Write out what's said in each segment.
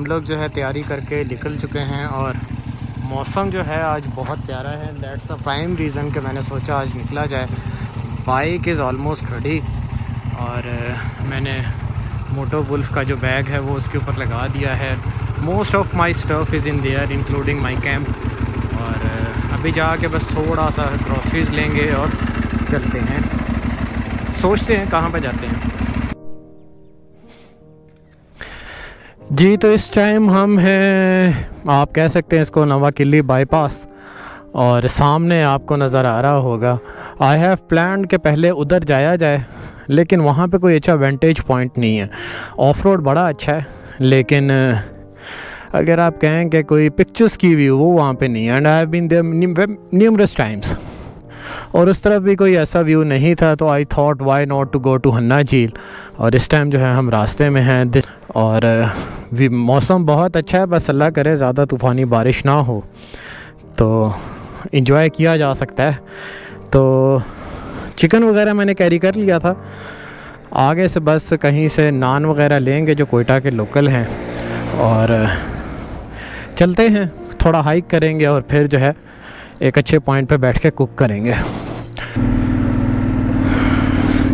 लोग जो है तैयारी करके निकल चुके हैं और मौसम जो है आज बहुत प्यारा है। दैट्स द प्राइम रीज़न कि मैंने सोचा आज निकला जाए। बाइक इज़ ऑलमोस्ट रेडी और मैंने मोटो वुल्फ का जो बैग है वो उसके ऊपर लगा दिया है। Most of my stuff is in their including my camp. और अभी जाके बस थोड़ा सा ग्रॉसरीज लेंगे और चलते हैं, सोचते हैं कहाँ पे जाते हैं। जी तो इस टाइम हम हैं, आप कह सकते हैं इसको नवा किली बाईपास, और सामने आपको नज़र आ रहा होगा आई हैव प्लान के पहले उधर जाया जाए, लेकिन वहाँ पे कोई अच्छा वेंटेज पॉइंट नहीं है। ऑफ रोड बड़ा अच्छा है लेकिन अगर आप कहें कि कोई पिक्चर्स की व्यू वो वहाँ पे नहीं है। And I have been there numerous times और उस तरफ भी कोई ऐसा व्यू नहीं था, तो I thought why not to go to Hanna झील। और इस टाइम जो है हम रास्ते में हैं और मौसम बहुत अच्छा है, बस अल्लाह करे ज़्यादा तूफ़ानी बारिश ना हो तो इंजॉय किया जा सकता है। तो चिकन वगैरह मैंने कैरी कर लिया था, आगे से बस कहीं से नान वगैरह लेंगे जो कोयटा के लोकल हैं और चलते हैं, थोड़ा हाइक करेंगे और फिर जो है एक अच्छे पॉइंट पे बैठ के कुक करेंगे।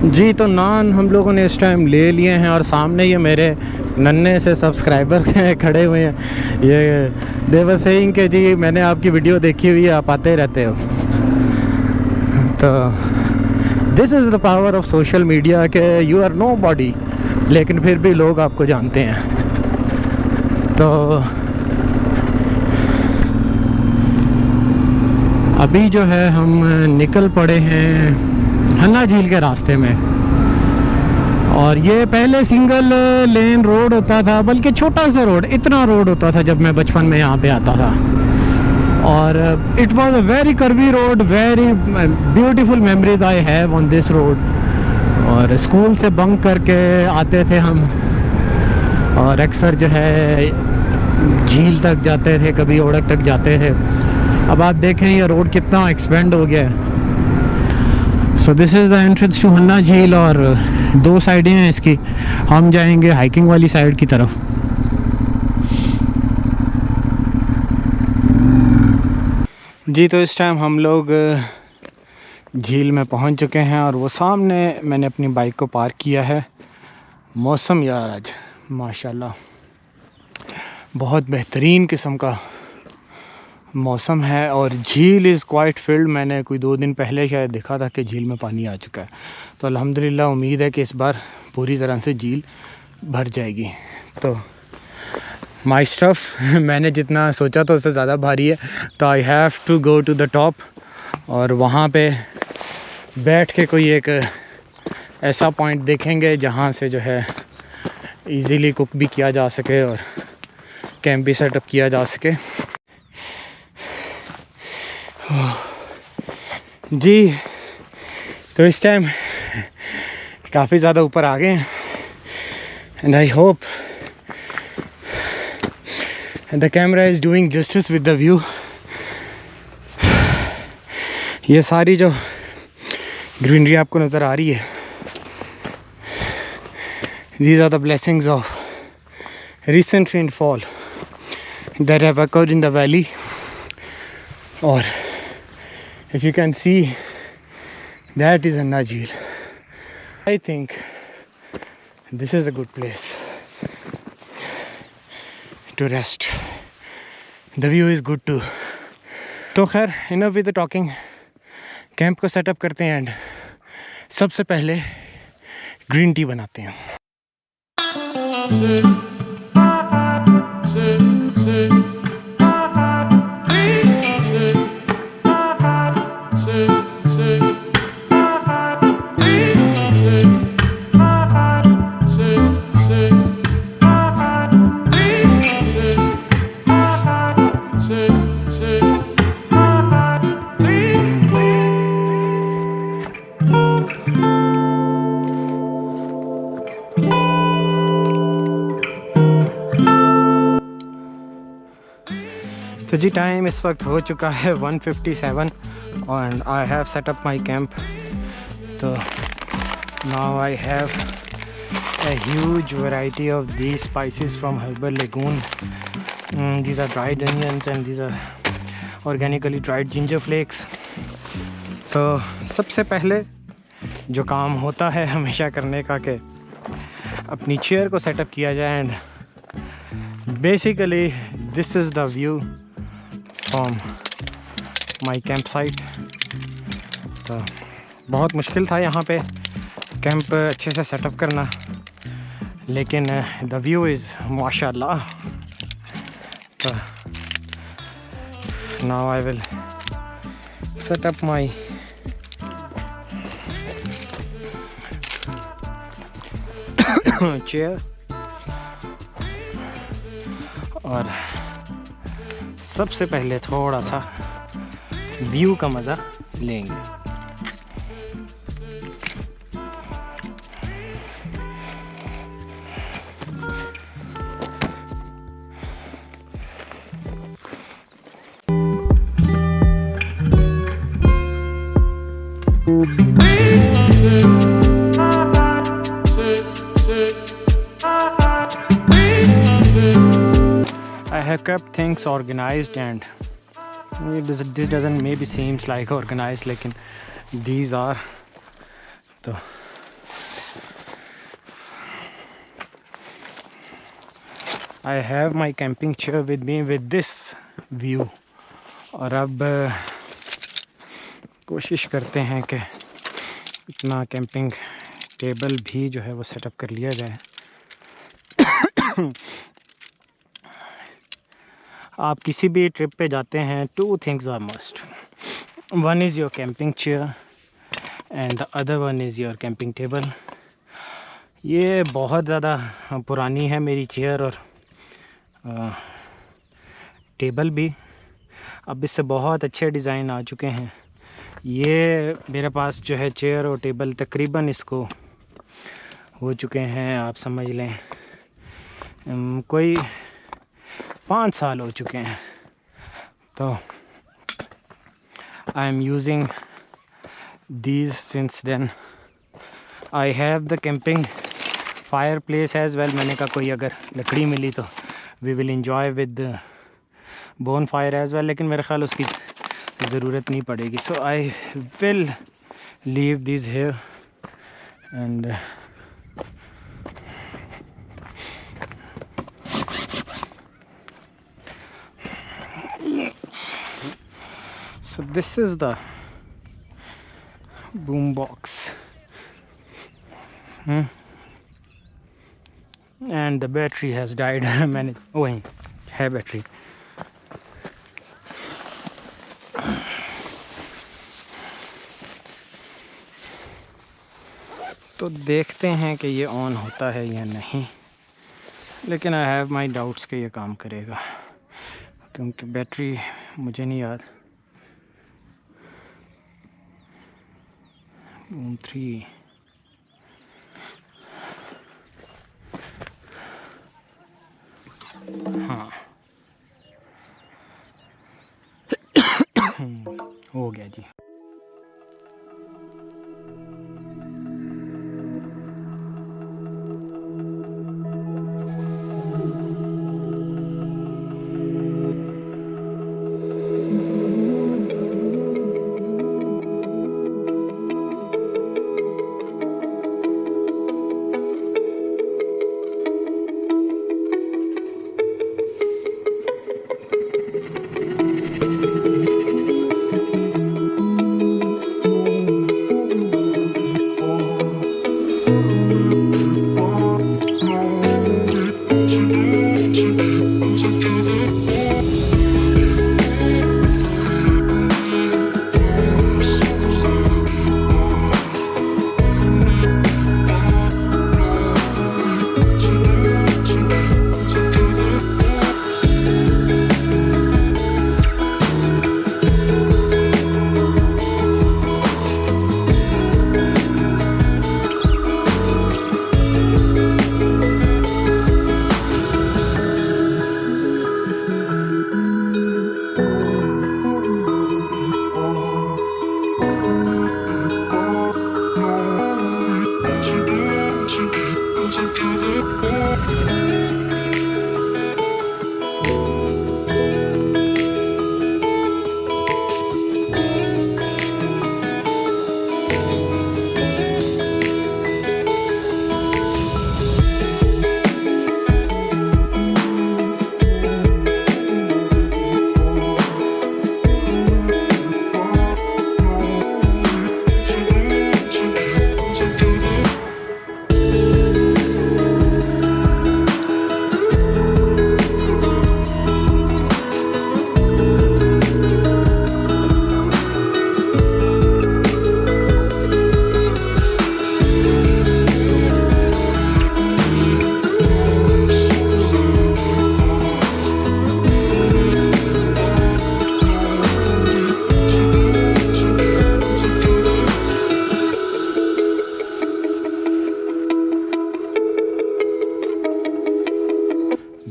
जी तो नान हम लोगों ने इस टाइम ले लिए हैं और सामने ये मेरे नन्हे से सब्सक्राइबर खड़े हुए हैं। ये दे वर सेइंग कि जी मैंने आपकी वीडियो देखी हुई है, आप आते रहते हो। तो this is the power of social media के यू आर नो बॉडी लेकिन फिर भी लोग आपको जानते हैं। तो अभी जो है हम निकल पड़े हैं हन्ना झील के रास्ते में, और ये पहले सिंगल लेन रोड होता था, बल्कि छोटा सा रोड, इतना रोड होता था जब मैं बचपन में यहाँ पे आता था। और it was a very curvy road, very beautiful memories I have on this road. और स्कूल से बंक करके आते थे हम और अक्सर जो है झील तक जाते थे, कभी ओड़क तक जाते थे। अब आप देखें ये रोड कितना एक्सपेंड हो गया है। So this is the entrance to Hanna झील और दो साइडें हैं इसकी। हम जाएंगे हाइकिंग वाली साइड की तरफ। जी तो इस टाइम हम लोग झील में पहुंच चुके हैं और वो सामने मैंने अपनी बाइक को पार्क किया है। मौसम यार आज माशाल्लाह बहुत बेहतरीन किस्म का मौसम है और झील इज़ क्वाइट फिल्ड। मैंने कोई 2 दिन पहले शायद देखा था कि झील में पानी आ चुका है, तो अल्हम्दुलिल्लाह उम्मीद है कि इस बार पूरी तरह से झील भर जाएगी। तो माई स्टफ़ मैंने जितना सोचा था उससे ज़्यादा भारी है, तो I have to go to the top और वहाँ पे बैठ के कोई एक ऐसा पॉइंट देखेंगे जहाँ से जो है इजीली कुक भी किया जा सके और कैंप भी सेटअप किया जा सके। जी तो इस टाइम काफ़ी ज़्यादा ऊपर आ गए हैं and I hope the camera is doing justice with the view. ये सारी जो ग्रीनरी आपको नज़र आ रही है, these are the blessings of recent rainfall that have occurred in the valley. और if you can see, that is Hannah Jheel. I think this is a good place to rest. The view is good too. तो खैर enough with the talking. Camp को setup करते हैं and सबसे पहले green tea बनाते हैं। तो जी टाइम इस वक्त हो चुका है 1:57 and I have set up my camp. तो now I have a huge variety of these spices from Herbal Lagoon. These are dried onions and these are organically dried ginger flakes. तो सबसे पहले जो काम होता है हमेशा करने का कि अपनी चेयर को सेटअप किया जाए and basically this is the view from my camp site. तो बहुत मुश्किल था यहाँ पे कैंप अच्छे से सेटअप करना, लेकिन द व्यू इज़ माशाल्लाह। तो now I will set up my chair और सबसे पहले थोड़ा सा व्यू का मज़ा लेंगे। I have kept things organized and this doesn't maybe seems like organized, लेकिन these are तो I have my camping chair with me with this view। और अब कोशिश करते हैं कि इतना कैंपिंग टेबल भी जो है वो सेटअप कर लिया जाए। आप किसी भी ट्रिप पे जाते हैं, 2 things are must. One is your camping chair and the other one is your camping table. ये बहुत ज़्यादा पुरानी है मेरी चेयर और टेबल भी। अब इससे बहुत अच्छे डिज़ाइन आ चुके हैं। ये मेरे पास जो है चेयर और टेबल तकरीबन इसको हो चुके हैं, आप समझ लें कोई 5 साल हो चुके हैं। तो I am using these since then. I have the camping fireplace as well. मैंने कहा कोई अगर लकड़ी मिली तो we will enjoy with bonfire as well, लेकिन मेरे ख्याल उसकी ज़रूरत नहीं पड़ेगी। So I will leave this here and so this is the boom box and the battery has died। मैंने वहीं है बैटरी। तो देखते हैं कि ये ऑन होता है या नहीं, लेकिन आई हैव माई डाउट्स कि ये काम करेगा क्योंकि बैटरी मुझे नहीं याद। Boom 3 हाँ हो गया जी।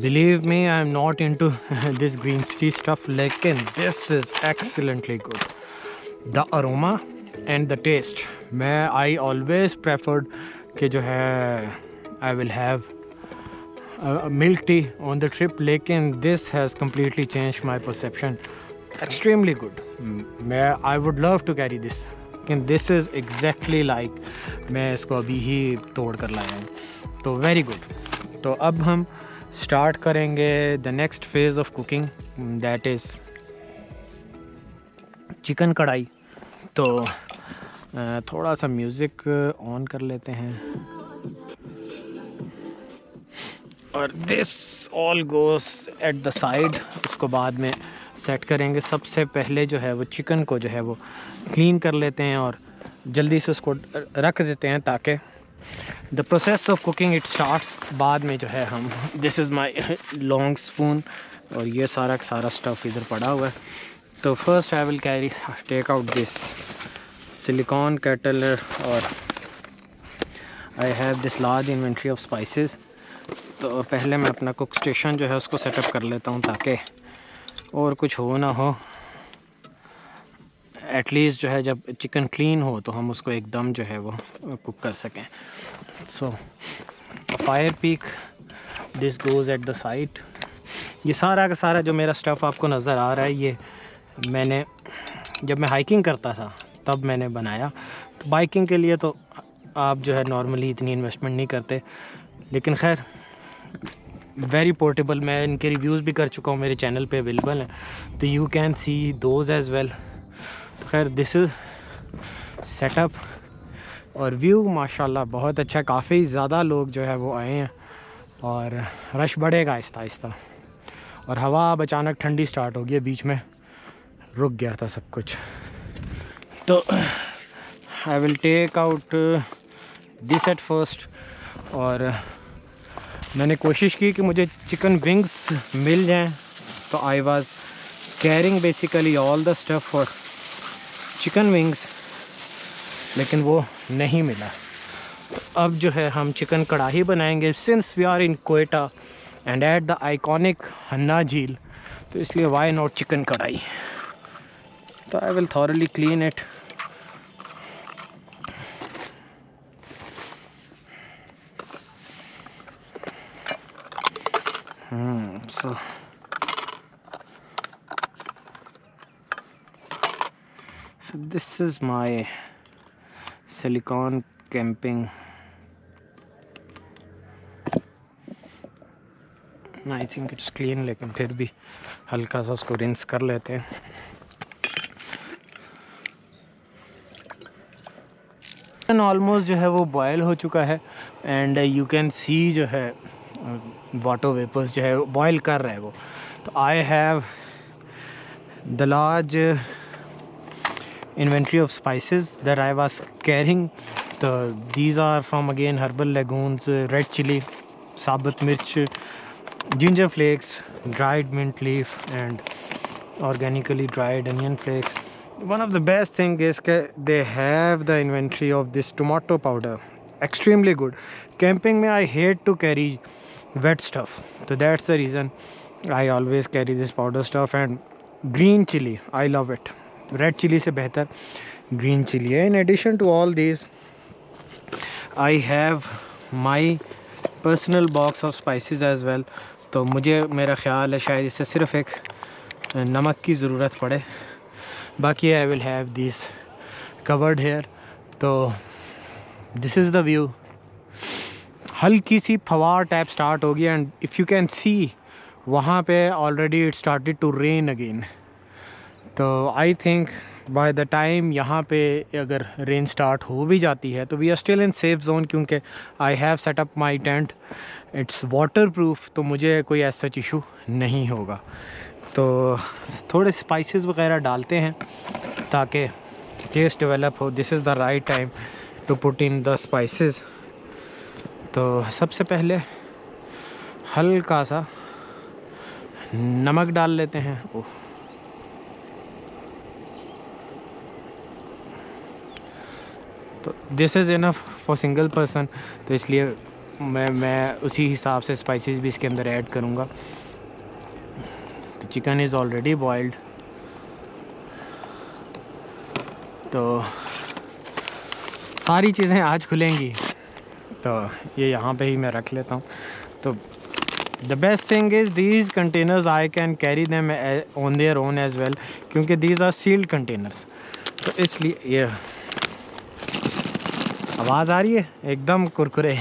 Believe me, I am not into this green tea stuff, लेकिन this is excellently good. The aroma and the taste. I always preferred कि जो है I will have a milk tea on the trip, लेकिन this has completely changed my perception. Extremely good. I would love to carry this. लेकिन this is exactly like मैं इसको अभी ही तोड़ कर लाया हूँ, तो very good. तो अब हम स्टार्ट करेंगे the next phase of cooking, that is chicken karahi. तो थोड़ा सा म्यूज़िक ऑन कर लेते हैं और this all goes at the side. उसको बाद में सेट करेंगे। सबसे पहले जो है वो चिकन को जो है वो क्लीन कर लेते हैं और जल्दी से उसको रख देते हैं ताकि the process of cooking it starts. बाद में जो है हम this is my long spoon और ये सारा स्टफ़ इधर पड़ा हुआ है। तो first I will carry take out this silicon kettle और I have this large inventory of spices. तो पहले मैं अपना कुक स्टेशन जो है उसको सेटअप कर लेता हूँ ताकि और कुछ हो ना हो। एटलीस्ट जो है जब चिकन क्लीन हो तो हम उसको एकदम जो है वो कुक कर सकें। So fire peak this goes at the side. ये सारा का सारा जो मेरा स्टफ़ आपको नज़र आ रहा है ये मैंने जब मैं हाइकिंग करता था तब मैंने बनाया। तो बाइकिंग के लिए तो आप जो है नॉर्मली इतनी इन्वेस्टमेंट नहीं करते, लेकिन खैर वेरी पोर्टेबल। मैं इनके रिव्यूज़ भी कर चुका हूँ, मेरे चैनल पे अवेलेबल हैं, तो you can C those as well. खैर दिस इज़ सेटअप और व्यू माशाल्लाह बहुत अच्छा। काफ़ी ज़्यादा लोग जो है वो आए हैं और रश बढ़ेगा आहिस्ता आहिस्ता। और हवा अब अचानक ठंडी स्टार्ट हो गई है, बीच में रुक गया था सब कुछ। तो I will take out this at first. और मैंने कोशिश की कि मुझे चिकन विंग्स मिल जाएं, तो I was carrying basically all the stuff for chicken wings, लेकिन वो नहीं मिला। तो अब जो है हम चिकन कढ़ाई बनाएंगे। Since we are in Quetta and at the iconic Hanna झील, तो इसलिए वाई नॉट चिकन कढ़ाई। तो I will thoroughly clean it. So this is my silicone camping. I think it's clean, लेकिन फिर भी हल्का सा उसको रिंस कर लेते हैं। ऑलमोस्ट जो है वो बॉयल हो चुका है एंड यू कैन सी जो है वाटर वेपर्स जो है बॉयल कर रहा है वो। तो I have the large inventory of spices that I was carrying. These are from again Herbal Lagoons, red chili, sabut mirch, ginger flakes, dried mint leaf and organically dried onion flakes. One of the best thing is that they have the inventory of this tomato powder, extremely good. Camping mein I hate to carry wet stuff, so that's the reason I always carry this powder stuff. And green chili, I love it. Red chilli से बेहतर green chilli है। In addition to all this I have my personal box of spices as well. तो मुझे मेरा ख़्याल है शायद इससे सिर्फ एक नमक की ज़रूरत पड़े, बाकी I will have this covered here. तो दिस इज़ द व्यू। हल्की सी फवार टाइप स्टार्ट होगी and if you can see वहाँ पे already it started to rain again. तो I think by the time यहाँ पे अगर रेन स्टार्ट हो भी जाती है तो we are still in safe zone, क्योंकि I have set up my tent, it's waterproof, तो मुझे कोई ऐसा इशू नहीं होगा। तो थोड़े स्पाइसेस वगैरह डालते हैं ताकि टेस्ट डेवलप हो। This is the right time to put in the spices. तो सबसे पहले हल्का सा नमक डाल लेते हैं। तो this is enough for single person, तो इसलिए मैं उसी हिसाब से स्पाइसेस भी इसके अंदर ऐड करूँगा। तो चिकन इज़ ऑलरेडी बॉइल्ड, तो सारी चीज़ें आज खुलेंगी। तो ये यहाँ पे ही मैं रख लेता हूँ। तो the best thing is these containers I can carry them on their own as well, क्योंकि दीज आर सील्ड कंटेनर्स। तो इसलिए ये आवाज़ आ रही है एकदम कुरकुरे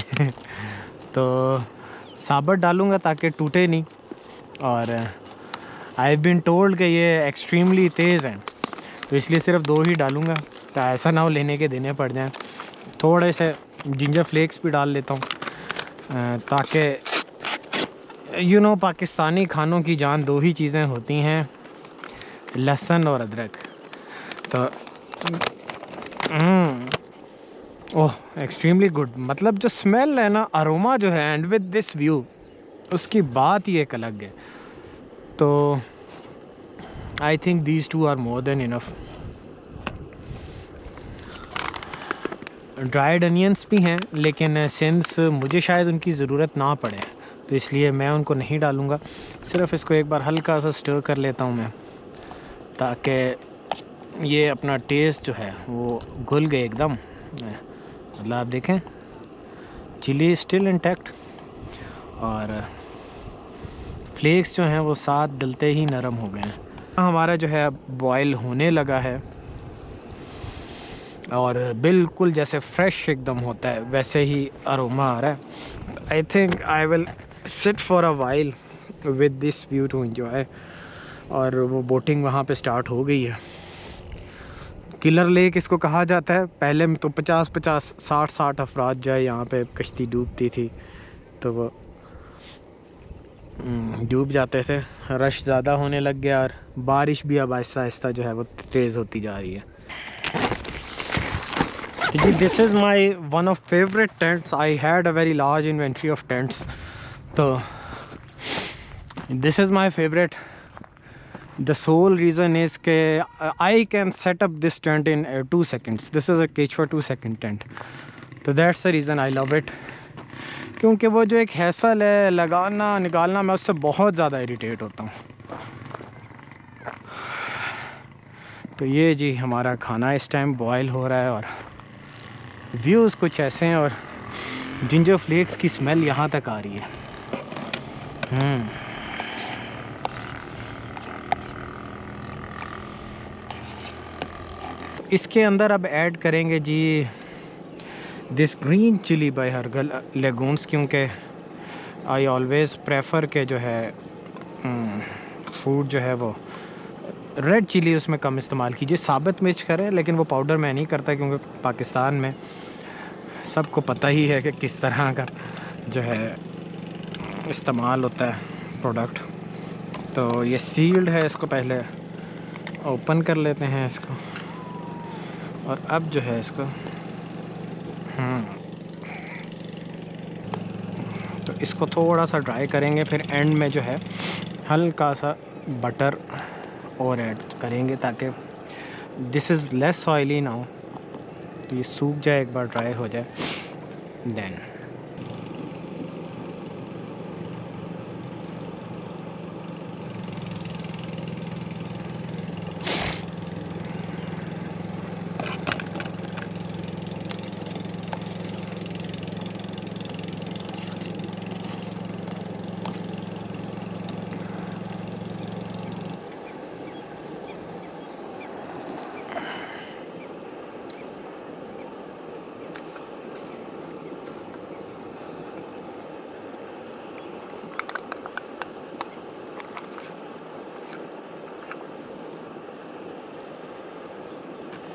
तो साबुत डालूँगा ताकि टूटे नहीं। और आई हैव बीन टोल्ड कि ये एक्सट्रीमली तेज़ हैं, तो इसलिए सिर्फ 2 ही डालूँगा, तो ऐसा ना हो लेने के देने पड़ जाएं। थोड़े से जिंजर फ्लेक्स भी डाल लेता हूँ ताकि पाकिस्तानी खानों की जान 2 ही चीज़ें होती हैं, लहसुन और अदरक। तो ओह एक्सट्रीमली गुड, मतलब जो स्मेल है ना, अरोमा जो है, एंड विद दिस व्यू, उसकी बात ही एक अलग है। तो I think these 2 are more than enough. Dried onions भी हैं, लेकिन सिंस मुझे शायद उनकी ज़रूरत ना पड़े, तो इसलिए मैं उनको नहीं डालूँगा। सिर्फ इसको एक बार हल्का सा स्टर कर लेता हूँ मैं, ताकि ये अपना टेस्ट जो है वो घुल गए एकदम। मतलब आप देखें चिली स्टिल इंटैक्ट, और फ्लेक्स जो हैं वो साथ डलते ही नरम हो गए हैं। हमारा जो है बॉयल होने लगा है, और बिल्कुल जैसे फ्रेश एकदम होता है वैसे ही अरोमा आ रहा है। I think I will sit for a while with this view to enjoy. और वो बोटिंग वहाँ पे स्टार्ट हो गई है। किलर लेक इसको कहा जाता है। पहले तो 50-50, 60-60 अफराद जो है यहाँ पे कश्ती डूबती थी, तो वो डूब जाते थे। रश ज़्यादा होने लग गया, और बारिश भी अब आहिस्ता आहिस्ता जो है वो तेज़ होती जा रही है। जी this is my one of favourite tents. I had a very large inventory of tents, तो this is my favourite. The sole reason is कि I can set up this tent in 2 seconds. This is a Quechua 2-second tent. तो that's the reason I love it. क्योंकि वो जो एक hassle है लगाना निकालना, मैं उससे बहुत ज़्यादा इरिटेट होता हूँ। तो ये जी हमारा खाना इस टाइम बॉयल हो रहा है, और व्यूज़ कुछ ऐसे हैं, और जिंजर फ्लेक्स की स्मेल यहाँ तक आ रही है। इसके अंदर अब ऐड करेंगे जी दिस ग्रीन चिली बाय हरगल लेगून्स, क्योंकि आई ऑलवेज़ प्रेफर के जो है फूड जो है वो रेड चिली उसमें कम इस्तेमाल कीजिए। साबित मिर्च करें, लेकिन वो पाउडर मैं नहीं करता, क्योंकि पाकिस्तान में सबको पता ही है कि किस तरह का जो है इस्तेमाल होता है प्रोडक्ट। तो ये सील्ड है, इसको पहले ओपन कर लेते हैं इसको, और अब जो है इसको तो इसको थोड़ा सा ड्राई करेंगे। फिर एंड में जो है हल्का सा बटर और ऐड करेंगे, ताकि this is less oily now, तो ये सूख जाए, एक बार ड्राई हो जाए then.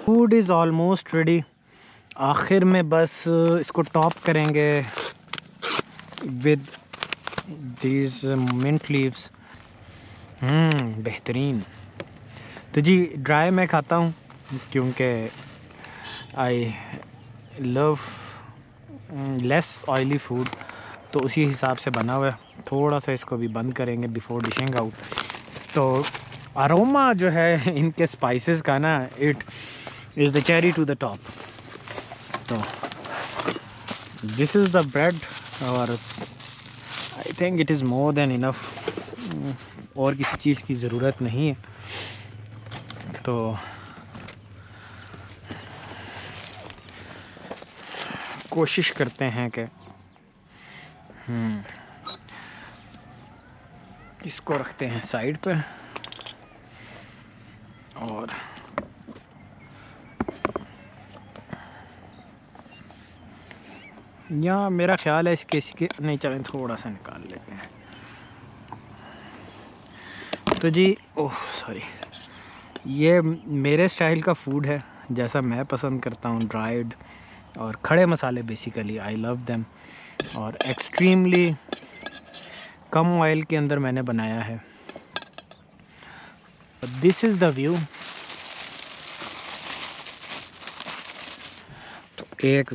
Food is almost ready. आखिर में बस इसको टॉप करेंगे विद दीज मिंट लीव्स। बेहतरीन। तो जी ड्राई मैं खाता हूँ, क्योंकि I love less oily food, तो उसी हिसाब से बना हुआ है। थोड़ा सा इसको भी बंद करेंगे बिफोर डिशिंग आउट। तो अरोमा जो है इनके स्पाइसेस का ना, it is the cherry to the top. तो दिस इज़ द ब्रेड और I think it is more than enough. और किसी चीज़ की ज़रूरत नहीं है। तो कोशिश करते हैं कि इसको रखते हैं साइड पे और यहाँ मेरा ख्याल है इसके नहीं, चलें थोड़ा सा निकाल लेते हैं। तो जी ओह सॉरी, ये मेरे स्टाइल का फूड है, जैसा मैं पसंद करता हूँ। ड्राइड और खड़े मसाले बेसिकली आई लव देम, और एक्सट्रीमली कम ऑयल के अंदर मैंने बनाया है। This is the view. तो एक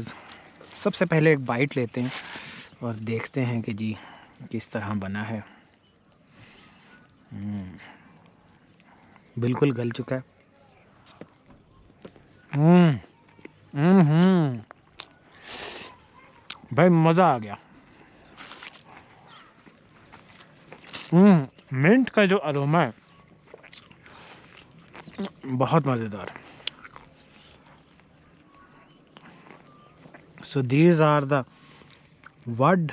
सबसे पहले एक बाइट लेते हैं और देखते हैं कि जी किस तरह बना है। बिल्कुल गल चुका है। भाई मज़ा आ गया। मिंट का जो अरोमा है बहुत मज़ेदार। सो दीज आर द वड।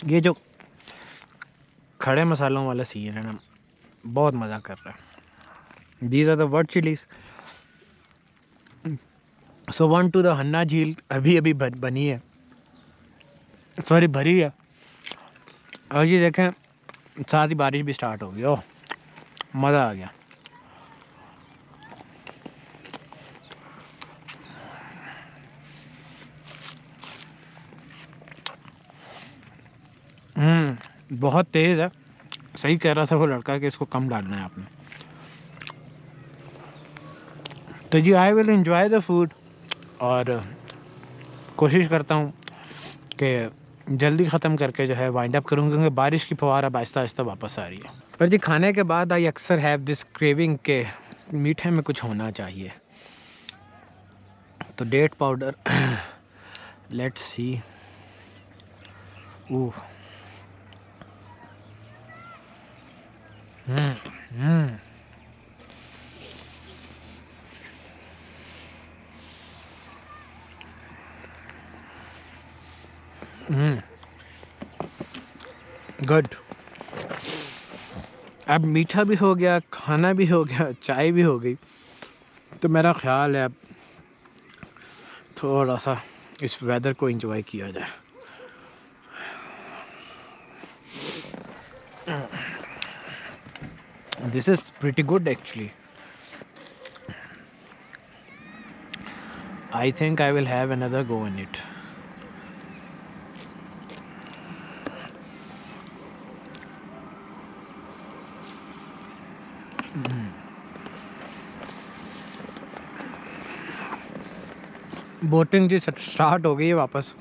ये जो खड़े मसालों वाला सीन है ना, बहुत मज़ा कर रहा है। दीज आर द वड चिलीज। सो 1 to द हन्ना झील अभी अभी बनी है, सॉरी भरी है। और ये देखें साथ ही बारिश भी स्टार्ट हो गई। ओह मज़ा आ गया। बहुत तेज़ है। सही कह रहा था वो लड़का कि इसको कम डालना है आपने। तो जी I will enjoy the food और कोशिश करता हूँ कि जल्दी ख़त्म करके जो है वाइंड अप करूँ, क्योंकि बारिश की फुहार अब आहिस्ता आहिस्ता वापस आ रही है। पर जी खाने के बाद आई अक्सर हैव दिस क्रेविंग के मीठे में कुछ होना चाहिए। तो date powder let's see. Oh good. अब मीठा भी हो गया, खाना भी हो गया, चाय भी हो गई। तो मेरा ख्याल है अब थोड़ा सा इस वेदर को एंजॉय किया जाए। This is pretty good actually. I think I will have another go in it. Boating जी स्टार्ट हो गई है वापस।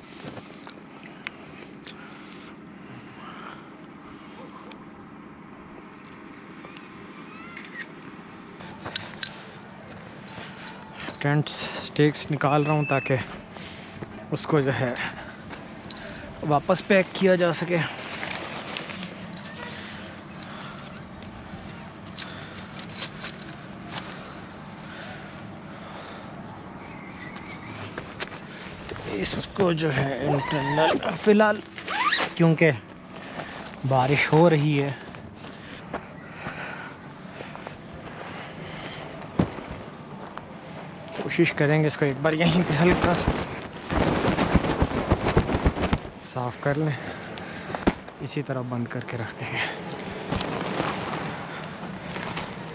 टेंट स्टेक्स निकाल रहा हूँ ताकि उसको जो है वापस पैक किया जा सके। इसको जो है इंटरनल फ़िलहाल क्योंकि बारिश हो रही है कोशिश करेंगे इसको एक बार यहीं पे हल्का सा साफ़ कर लें, इसी तरह बंद करके रखते हैं।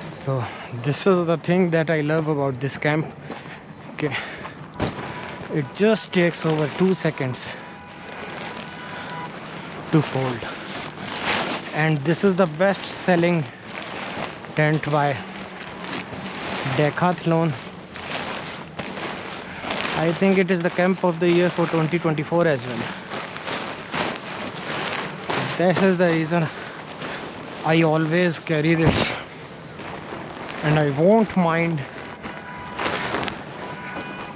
सो this is the thing that I love about this camp कि it just takes over 2 seconds to fold, and this is the best selling tent by Decathlon. I think it is the camp of the year for 2024 as well. This is the reason I always carry this, and I won't mind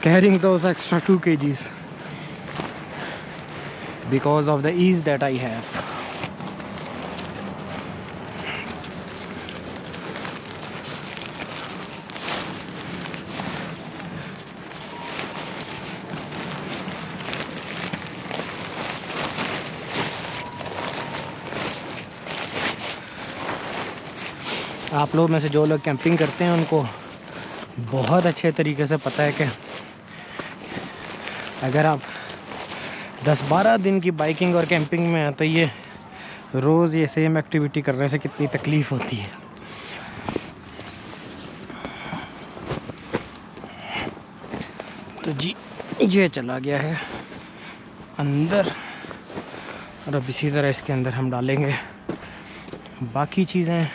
carrying those extra 2 kgs because of the ease that I have. आप लोग में से जो लोग camping करते हैं उनको बहुत अच्छे तरीके से पता है कि अगर आप 10-12 दिन की बाइकिंग और कैंपिंग में हैं तो ये रोज़ ये सेम एक्टिविटी करने से कितनी तकलीफ़ होती है। तो जी ये चला गया है अंदर और अब इसी तरह इसके अंदर हम डालेंगे बाकी चीज़ें।